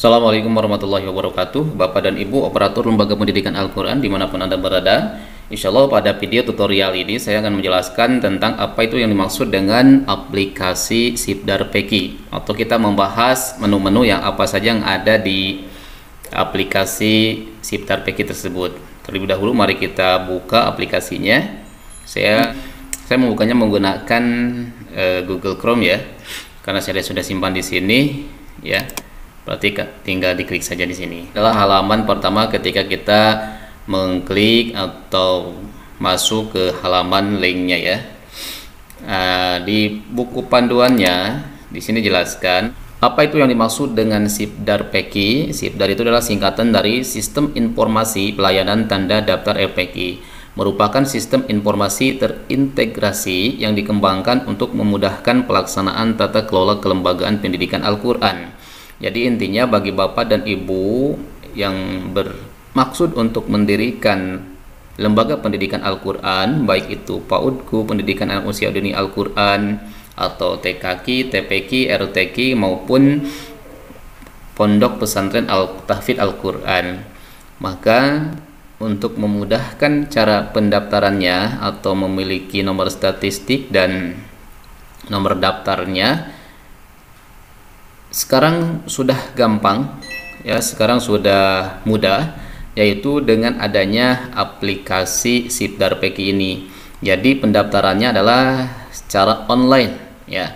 Assalamualaikum warahmatullahi wabarakatuh. Bapak dan Ibu operator Lembaga Pendidikan Al-Quran dimanapun Anda berada, Insya Allah pada video tutorial ini saya akan menjelaskan tentang apa itu yang dimaksud dengan aplikasi Sibdar Peki, atau kita membahas menu-menu yang apa saja yang ada di aplikasi Sibdar Peki tersebut. Terlebih dahulu mari kita buka aplikasinya. Saya membukanya menggunakan Google Chrome ya, karena saya sudah simpan di sini ya. Berarti tinggal diklik saja di sini. Adalah halaman pertama ketika kita mengklik atau masuk ke halaman linknya ya. Di buku panduannya di sini jelaskan apa itu yang dimaksud dengan Sibdar Peki. Sibdar itu adalah singkatan dari Sistem Informasi Pelayanan Tanda Daftar LPK. Merupakan sistem informasi terintegrasi yang dikembangkan untuk memudahkan pelaksanaan tata kelola kelembagaan pendidikan Al-Quran. Jadi intinya bagi Bapak dan Ibu yang bermaksud untuk mendirikan lembaga pendidikan Al-Quran, baik itu PAUDku, pendidikan anak usia dini Al-Quran, atau TKQ, TPQ, RTQ, maupun pondok pesantren Tahfidz Al-Quran, maka untuk memudahkan cara pendaftarannya atau memiliki nomor statistik dan nomor daftarnya, sekarang sudah gampang ya, sekarang sudah mudah, yaitu dengan adanya aplikasi Sibdar Peki ini. Jadi pendaftarannya adalah secara online ya.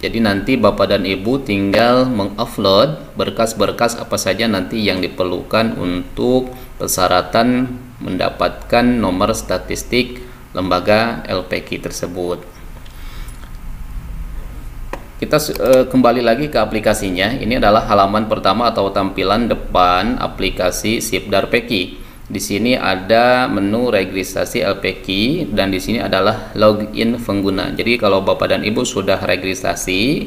Jadi nanti Bapak dan Ibu tinggal mengupload berkas-berkas apa saja nanti yang diperlukan untuk persyaratan mendapatkan nomor statistik lembaga LPK tersebut. Kita kembali lagi ke aplikasinya. Ini adalah halaman pertama atau tampilan depan aplikasi Sibdar Peki. Di sini ada menu registrasi LPK dan di sini adalah login pengguna. Jadi kalau Bapak dan Ibu sudah registrasi,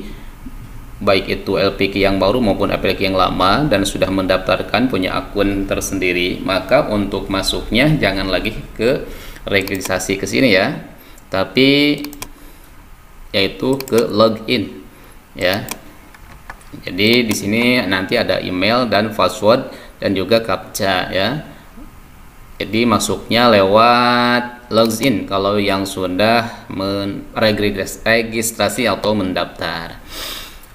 baik itu LPK yang baru maupun LPK yang lama dan sudah mendaftarkan punya akun tersendiri, maka untuk masuknya jangan lagi ke registrasi ke sini ya, tapi yaitu ke login ya. Jadi di sini nanti ada email dan password dan juga captcha ya. Jadi masuknya lewat login kalau yang sudah registrasi atau mendaftar.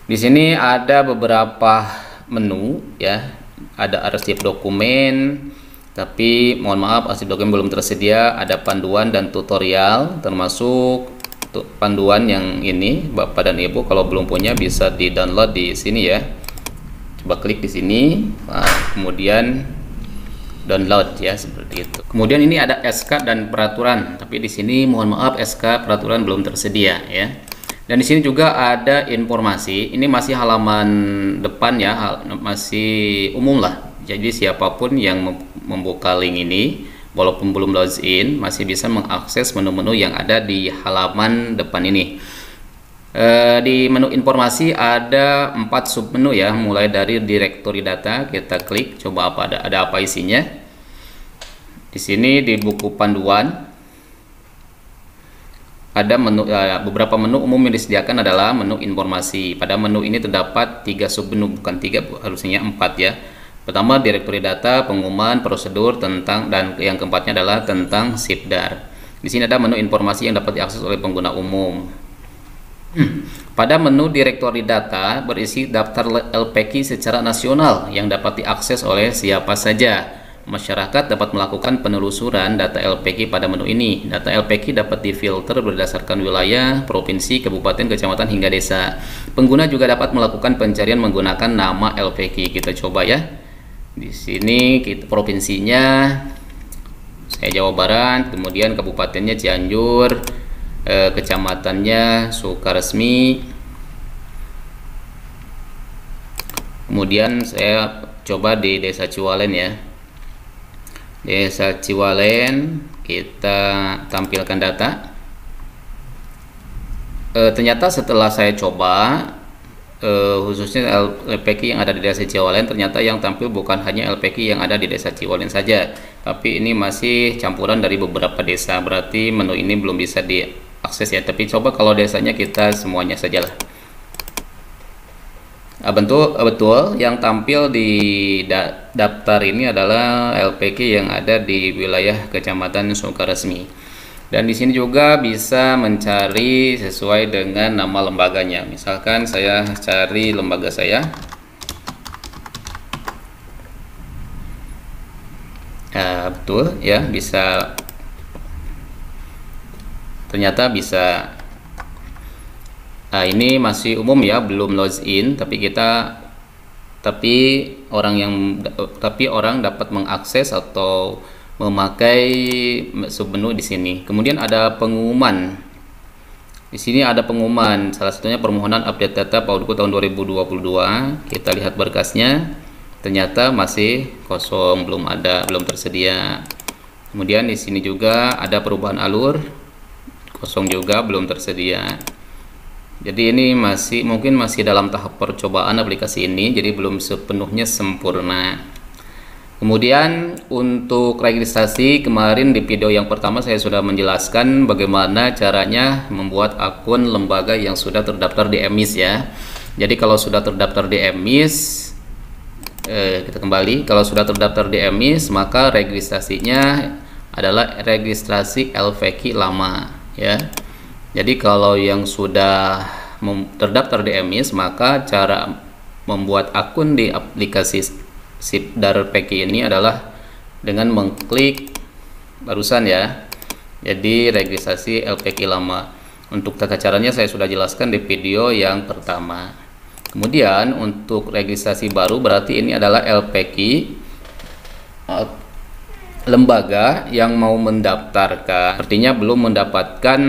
Di sini ada beberapa menu ya. Ada arsip dokumen, tapi mohon maaf arsip dokumen belum tersedia. Ada panduan dan tutorial, termasuk panduan yang ini Bapak dan Ibu kalau belum punya bisa di-download di sini ya. Coba klik di sini, kemudian download ya, seperti itu. Kemudian ini ada SK dan peraturan, tapi di sini mohon maaf SK peraturan belum tersedia ya. Dan di sini juga ada informasi. Ini masih halaman depan ya, masih umum lah. Jadi siapapun yang membuka link ini walaupun belum login masih bisa mengakses menu-menu yang ada di halaman depan ini. Di menu informasi ada 4 submenu ya, mulai dari direktori data. Kita klik, coba ada apa isinya. Di sini di buku panduan ada menu, beberapa menu umum yang disediakan adalah menu informasi. Pada menu ini terdapat 3 submenu, bukan 3, harusnya 4 ya. Pertama, direktori data, pengumuman, prosedur tentang, dan yang keempatnya adalah tentang Sibdar. Di sini ada menu informasi yang dapat diakses oleh pengguna umum. Pada menu direktori data berisi daftar LPK secara nasional yang dapat diakses oleh siapa saja. Masyarakat dapat melakukan penelusuran data LPK pada menu ini. Data LPK dapat difilter berdasarkan wilayah, provinsi, kabupaten, kecamatan hingga desa. Pengguna juga dapat melakukan pencarian menggunakan nama LPK. Kita coba ya. Di sini provinsinya saya Jawa Barat, kemudian kabupatennya Cianjur, kecamatannya Sukaresmi. Kemudian saya coba di Desa Ciwalen ya. Desa Ciwalen, kita tampilkan data. Ternyata setelah saya coba, khususnya LPK yang ada di Desa Ciwalen, ternyata yang tampil bukan hanya LPK yang ada di Desa Ciwalen saja, tapi ini masih campuran dari beberapa desa. Berarti menu ini belum bisa diakses ya. Tapi coba kalau desanya kita semuanya sajalah. Betul, yang tampil di daftar ini adalah LPK yang ada di wilayah Kecamatan Sukaresmi. Dan di sini juga bisa mencari sesuai dengan nama lembaganya. Misalkan saya cari lembaga saya. Betul ya, bisa, ternyata bisa. Ini masih umum ya, belum login, tapi orang dapat mengakses atau memakai submenu di sini. Kemudian ada pengumuman. Di sini ada pengumuman, salah satunya permohonan update data PAUDku tahun 2022. Kita lihat berkasnya, ternyata masih kosong, belum tersedia. Kemudian di sini juga ada perubahan alur, kosong juga, belum tersedia. Jadi ini mungkin masih dalam tahap percobaan aplikasi ini, jadi belum sepenuhnya sempurna. Kemudian untuk registrasi, kemarin di video yang pertama saya sudah menjelaskan bagaimana caranya membuat akun lembaga yang sudah terdaftar di EMIS ya. Jadi kalau sudah terdaftar di EMIS, kita kembali, kalau sudah terdaftar di EMIS maka registrasinya adalah registrasi LVK lama ya. Jadi kalau yang sudah terdaftar di EMIS, maka cara membuat akun di aplikasi SIPDAR PK ini adalah dengan mengklik barusan ya. Jadi registrasi LPK lama. Untuk tata caranya saya sudah jelaskan di video yang pertama. Kemudian untuk registrasi baru berarti ini adalah LPK lembaga yang mau mendaftarkan. Artinya belum mendapatkan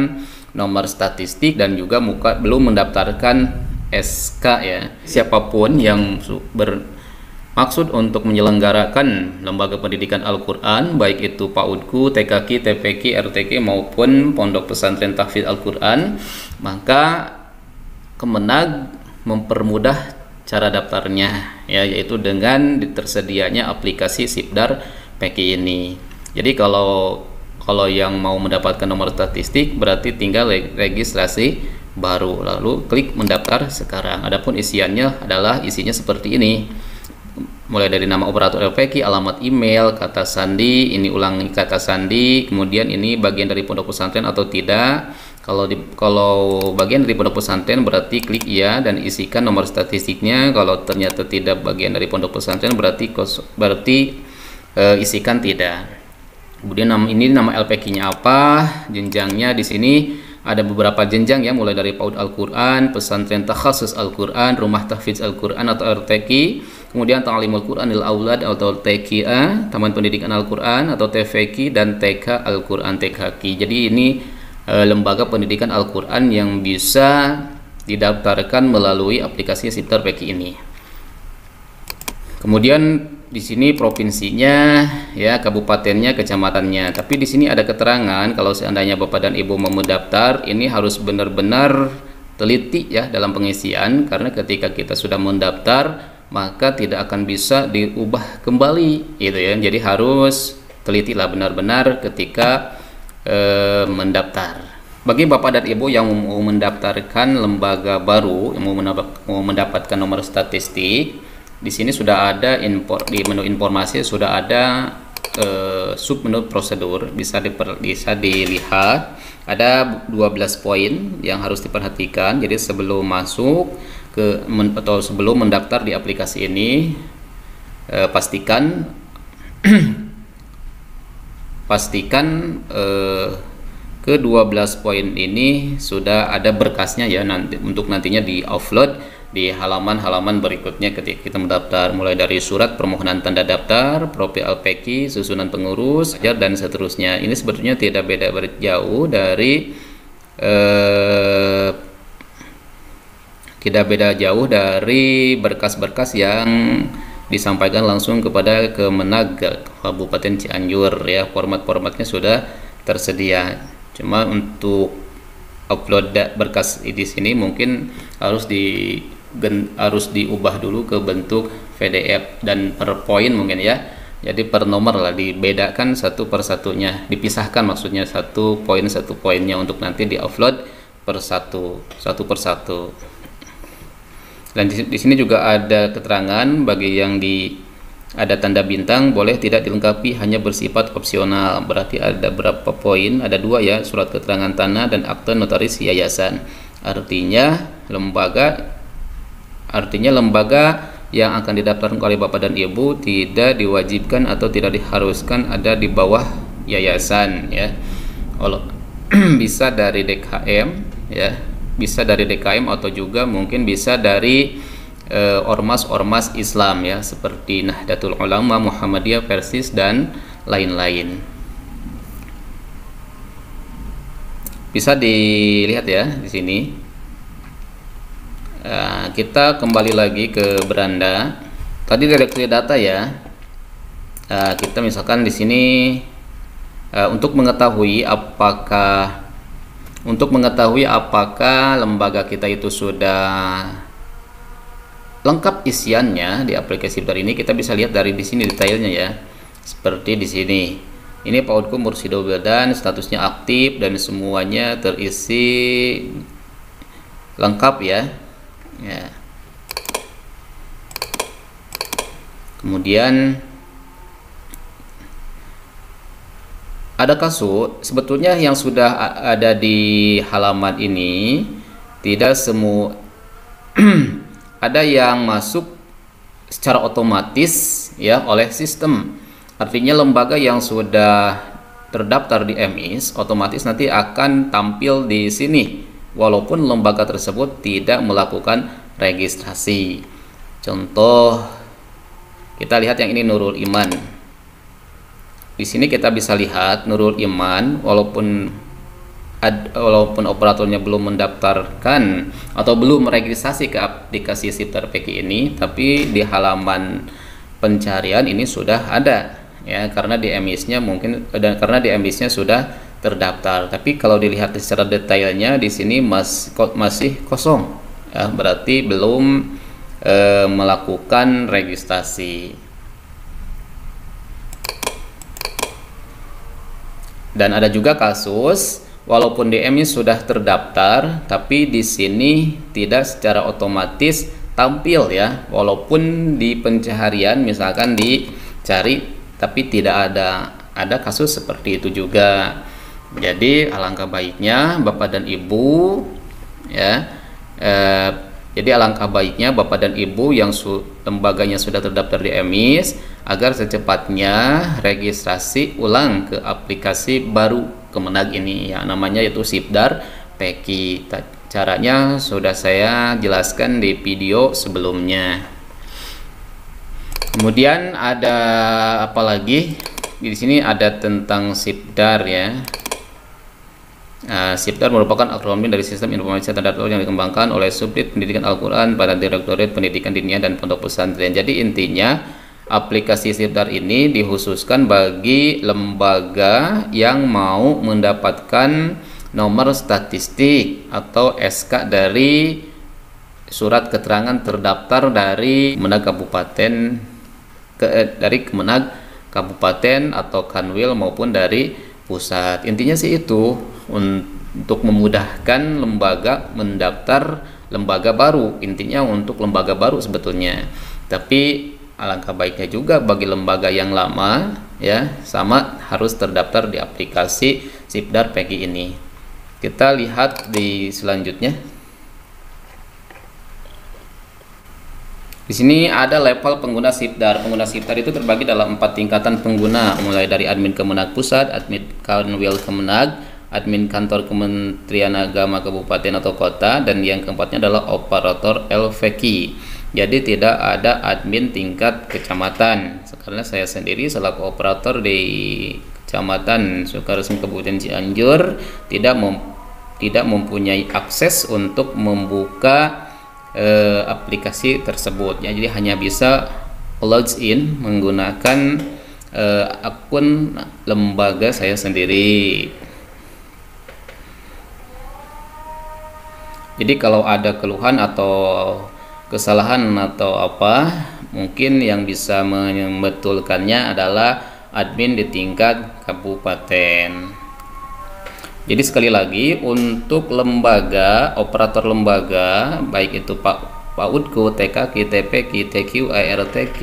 nomor statistik dan juga belum mendaftarkan SK ya. Siapapun yang bermaksud untuk menyelenggarakan lembaga pendidikan Al-Quran, baik itu PAUDku, TKQ, TPQ, RTQ maupun Pondok Pesantren Tahfidz Al-Quran, maka Kemenag mempermudah cara daftarnya ya, yaitu dengan tersedianya aplikasi SIPDAR PK ini. Jadi kalau yang mau mendapatkan nomor statistik berarti tinggal registrasi baru, lalu klik mendaftar sekarang. Adapun isinya seperti ini, mulai dari nama operator LPK, alamat email, kata sandi, ini ulangi kata sandi, kemudian ini bagian dari pondok pesantren atau tidak. Kalau bagian dari pondok pesantren berarti klik iya dan isikan nomor statistiknya. Kalau ternyata tidak bagian dari pondok pesantren berarti isikan tidak. Kemudian nama LPK-nya apa, jenjangnya di sini ada beberapa jenjang ya, mulai dari PAUD Al-Quran, Pesantren Takhasus Al-Quran, Rumah Tahfidz Al-Quran atau RTQ, kemudian Ta'limul Quran lil Aulad atau TQA, Taman Pendidikan Al-Quran atau TVQ, dan TK Al-Quran TKQ. Jadi ini lembaga pendidikan Al-Quran yang bisa didaftarkan melalui aplikasi SIPDAR PK ini. Kemudian di sini provinsinya ya, kabupatennya, kecamatannya. Tapi di sini ada keterangan kalau seandainya Bapak dan Ibu mau mendaftar, ini harus benar-benar teliti ya dalam pengisian, karena ketika kita sudah mendaftar maka tidak akan bisa diubah kembali gitu ya. Jadi harus telitilah benar-benar ketika mendaftar. Bagi Bapak dan Ibu yang mau mendaftarkan lembaga baru, yang mau mendapatkan nomor statistik, di sini sudah ada di menu informasi sudah ada submenu prosedur, bisa dilihat ada 12 poin yang harus diperhatikan. Jadi sebelum masuk atau sebelum mendaftar di aplikasi ini, pastikan ke 12 poin ini sudah ada berkasnya ya, untuk nantinya di-upload di halaman-halaman berikutnya ketika kita mendaftar, mulai dari surat permohonan tanda daftar, profil LPK, susunan pengurus, dan seterusnya. Ini sebetulnya tidak beda jauh dari berkas-berkas yang disampaikan langsung kepada Kemenag Kabupaten Cianjur ya. Format-formatnya sudah tersedia. Cuma untuk upload berkas di sini mungkin harus diubah dulu ke bentuk PDF dan per poin mungkin ya. Jadi per nomor lah, dibedakan satu persatunya, dipisahkan maksudnya satu poinnya untuk nanti diupload satu persatu. Dan di sini juga ada keterangan bagi yang ada tanda bintang boleh tidak dilengkapi, hanya bersifat opsional. Berarti ada berapa poin? Ada 2 ya, surat keterangan tanah dan akte notaris yayasan. Artinya lembaga yang akan didaftarkan oleh Bapak dan Ibu tidak diwajibkan atau tidak diharuskan ada di bawah yayasan ya. Bisa dari DKM ya, bisa dari DKM atau juga mungkin bisa dari ormas-ormas Islam ya, seperti Nahdlatul Ulama, Muhammadiyah, Persis dan lain-lain. Bisa dilihat ya di sini. Kita kembali lagi ke beranda. Tadi directory data ya. Kita misalkan di sini untuk mengetahui apakah lembaga kita itu sudah lengkap isiannya di aplikasi Sipdar ini, kita bisa lihat dari di sini detailnya ya. Seperti di sini. Ini Pak Udku Mursido Wildan, statusnya aktif dan semuanya terisi lengkap ya. Ya. Kemudian ada kasus sebetulnya yang sudah ada di halaman ini tidak semua ada yang masuk secara otomatis ya oleh sistem. Artinya lembaga yang sudah terdaftar di MIS otomatis nanti akan tampil di sini walaupun lembaga tersebut tidak melakukan registrasi. Contoh kita lihat yang ini Nurul Iman. Di sini kita bisa lihat Nurul Iman walaupun operatornya belum mendaftarkan atau belum meregistrasi ke aplikasi Sipdar PK ini, tapi di halaman pencarian ini sudah ada ya, karena di MIS-nya sudah terdaftar. Tapi kalau dilihat secara detailnya di sini masih kosong ya, berarti belum melakukan registrasi. Dan ada juga kasus walaupun DMI sudah terdaftar, tapi di sini tidak secara otomatis tampil ya, walaupun di pencaharian misalkan dicari, tapi tidak ada kasus seperti itu juga. Jadi alangkah baiknya Bapak dan Ibu ya, Bapak dan Ibu yang lembaganya sudah terdaftar di MIS agar secepatnya registrasi ulang ke aplikasi baru Kemenag ini ya, namanya yaitu Sipdar PK. Caranya sudah saya jelaskan di video sebelumnya. Kemudian ada apa lagi? Di sini ada tentang Sipdar ya. Sipdar merupakan akronim dari Sistem Informasi Terdaftar yang dikembangkan oleh Subdit Pendidikan Al-Quran pada Direktorat Pendidikan Diniyah dan Pondok Pesantren. Jadi intinya aplikasi Sipdar ini dikhususkan bagi lembaga yang mau mendapatkan nomor statistik atau SK dari surat keterangan terdaftar dari Kemenag Kabupaten Kemenag Kabupaten atau Kanwil maupun dari pusat. Intinya sih itu untuk memudahkan lembaga mendaftar lembaga baru. Intinya untuk lembaga baru sebetulnya. Tapi alangkah baiknya juga bagi lembaga yang lama ya, sama harus terdaftar di aplikasi Sipdar PK ini. Kita lihat di selanjutnya. Di sini ada level pengguna Sipdar. Pengguna Sipdar itu terbagi dalam 4 tingkatan pengguna, mulai dari admin Kemenag Pusat, admin Kanwil Kemenag, admin kantor Kementerian Agama Kabupaten atau Kota, dan yang keempatnya adalah operator LVK. Jadi tidak ada admin tingkat kecamatan. Karena saya sendiri selaku operator di Kecamatan Sukaresmi Kabupaten Cianjur tidak mempunyai akses untuk membuka aplikasi tersebut ya. Jadi hanya bisa login menggunakan akun lembaga saya sendiri. Jadi kalau ada keluhan atau kesalahan atau apa, mungkin yang bisa membetulkannya adalah admin di tingkat kabupaten. Jadi sekali lagi, untuk lembaga, operator lembaga, baik itu PAUDku, TKQ, TPQ, TQ, ARTQ,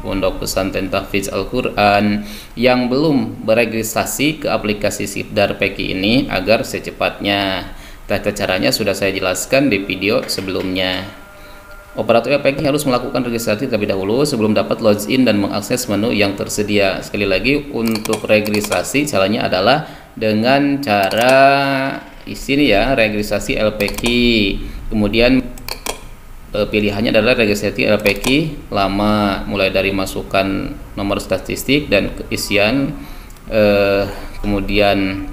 Pondok Pesantren Tahfidz Al-Quran yang belum beregistrasi ke aplikasi Sibdar PQ ini agar secepatnya. Tata caranya sudah saya jelaskan di video sebelumnya. Operator LPQ harus melakukan registrasi terlebih dahulu sebelum dapat login dan mengakses menu yang tersedia. Sekali lagi, untuk registrasi caranya adalah dengan cara di sini ya, registrasi LPQ. Kemudian pilihannya adalah registrasi LPQ lama, mulai dari masukkan nomor statistik dan isian. Kemudian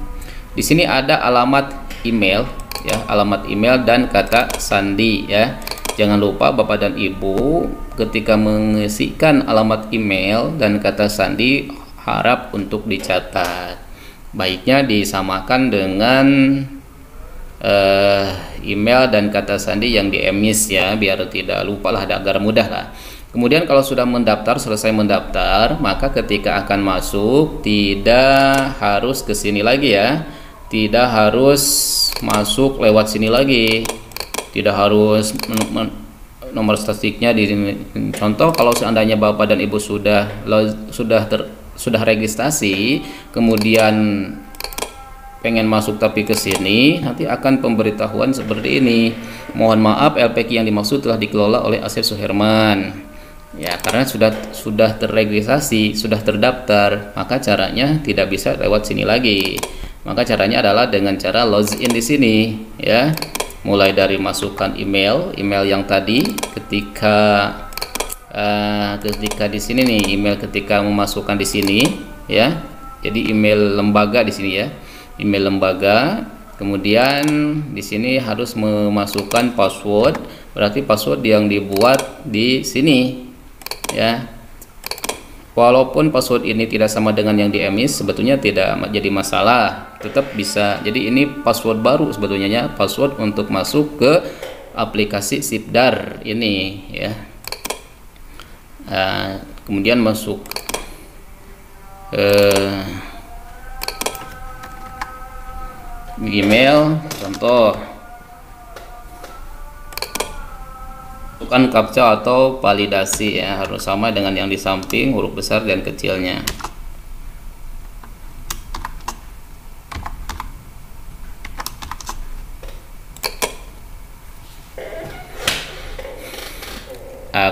di sini ada alamat email ya, alamat email dan kata sandi ya. Jangan lupa Bapak dan Ibu ketika mengisikan alamat email dan kata sandi harap untuk dicatat. Baiknya disamakan dengan email dan kata sandi yang di-emis ya, biar tidak lupa lah, agar mudah lah. Kemudian kalau sudah mendaftar, selesai mendaftar, maka ketika akan masuk tidak harus ke sini lagi ya, tidak harus masuk lewat sini lagi, tidak harus nomor statistiknya di sini. Contoh, kalau seandainya Bapak dan Ibu sudah registrasi, kemudian pengen masuk tapi ke sini, nanti akan pemberitahuan seperti ini. Mohon maaf, LPQ yang dimaksud telah dikelola oleh Asep Suherman. Ya, karena sudah terregistrasi, sudah terdaftar, maka caranya tidak bisa lewat sini lagi. Maka caranya adalah dengan cara login di sini ya. Mulai dari masukkan email yang tadi ketika di sini nih, email ketika memasukkan di sini ya. Jadi email lembaga di sini ya. Email lembaga, kemudian di sini harus memasukkan password, berarti password yang dibuat di sini ya. Walaupun password ini tidak sama dengan yang di-emis, sebetulnya tidak jadi masalah, tetap bisa. Jadi ini password baru sebetulnya ya, password untuk masuk ke aplikasi Sibdar ini ya. Kemudian masuk email, contoh masukkan captcha atau validasi ya, harus sama dengan yang di samping, huruf besar dan kecilnya.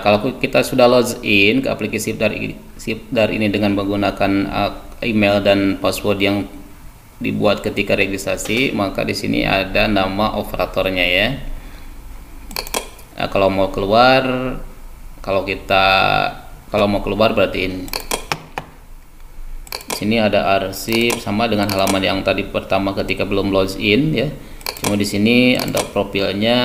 Kalau kita sudah login ke aplikasi Sibdar ini dengan menggunakan email dan password yang dibuat ketika registrasi, maka di sini ada nama operatornya ya. Kalau mau keluar, kalau mau keluar berarti ini. Di sini ada arsip, sama dengan halaman yang tadi pertama ketika belum login ya. Cuma di sini ada profilnya,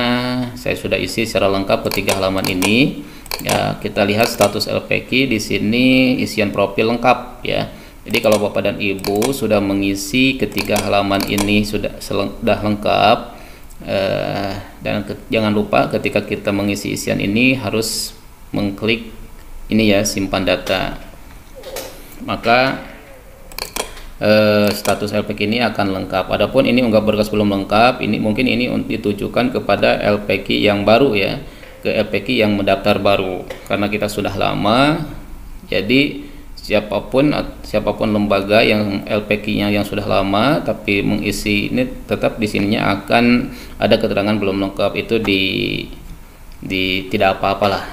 saya sudah isi secara lengkap ketiga halaman ini. Ya, kita lihat status LPQ di sini, isian profil lengkap ya. Jadi kalau Bapak dan Ibu sudah mengisi ketiga halaman ini sudah lengkap, dan jangan lupa ketika kita mengisi isian ini harus mengklik ini ya, simpan data. Maka status LPQ ini akan lengkap. Adapun ini unggah berkas belum lengkap, ini mungkin ini ditujukan kepada LPQ yang baru ya, ke LPQ yang mendaftar baru, karena kita sudah lama. Jadi siapapun lembaga yang LPQ-nya yang sudah lama tapi mengisi ini, tetap di sininya akan ada keterangan belum lengkap. Itu tidak apa-apalah,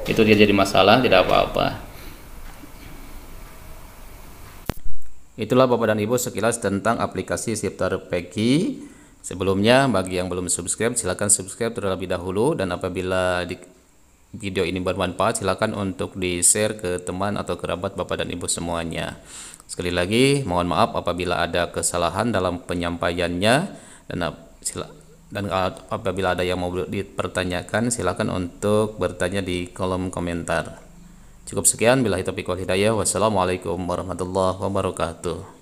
itu dia jadi masalah, tidak apa-apa. Itulah Bapak dan Ibu sekilas tentang aplikasi Sibdar PQ. Sebelumnya, bagi yang belum subscribe, silakan subscribe terlebih dahulu, dan apabila video ini bermanfaat, silakan untuk di-share ke teman atau kerabat Bapak dan Ibu semuanya. Sekali lagi, mohon maaf apabila ada kesalahan dalam penyampaiannya, dan apabila ada yang mau dipertanyakan, silakan untuk bertanya di kolom komentar. Cukup sekian, billahi taufiq wal hidayah. Wassalamualaikum warahmatullahi wabarakatuh.